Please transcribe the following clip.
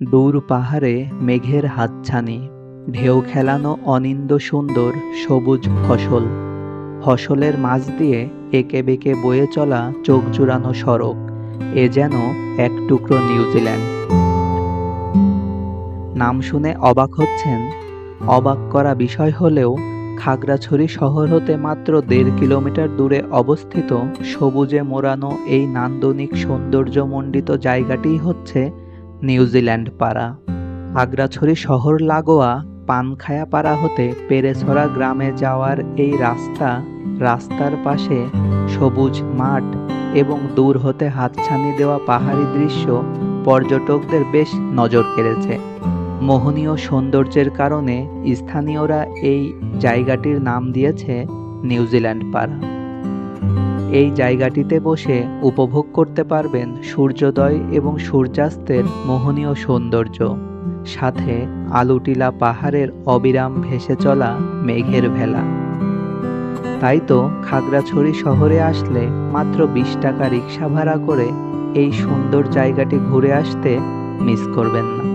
দূর পাহাড়ে মেঘের হাতছানি, ঢেউ খেলানো অনিন্দ্য সুন্দর সবুজ ফসল, ফসলের মাঝ দিয়ে এঁকে বেঁকে বয়ে চলা চোখ জুড়ানো সড়ক। এ যেন এক টুকরো নিউজিল্যান্ড। নাম শুনে অবাক হচ্ছেন? অবাক করা বিষয় হলেও খাগড়াছড়ি শহর হতে মাত্র ১.৫ কিলোমিটার দূরে অবস্থিত সবুজে মোড়ানো এই নান্দনিক সৌন্দর্যমণ্ডিত জায়গাটিই হচ্ছে নিউজিল্যান্ড পাড়া। খাগড়াছড়ি শহর লাগোয়া পানখায়া পাড়া হতে পেরেছড়া গ্রামে যাওয়ার এই রাস্তার পাশে সবুজ মাঠ এবং দূর হতে হাতছানি দেওয়া পাহাড়ি দৃশ্য পর্যটকদের বেশ নজর কেড়েছে। মোহনীয় সৌন্দর্যের কারণে স্থানীয়রা এই জায়গাটির নাম দিয়েছে নিউজিল্যান্ড পাড়া। এই জায়গাটিতে বসে উপভোগ করতে পারবেন সূর্যোদয় এবং সূর্যাস্তের মোহনীয় সৌন্দর্য, সাথে আলুটিলা পাহাড়ের অবিরাম ভেসে চলা মেঘের ভেলা। তাই তো খাগড়াছড়ি শহরে আসলে মাত্র ২০ টাকা রিক্সা ভাড়া করে এই সুন্দর জায়গাটি ঘুরে আসতে মিস করবেন না।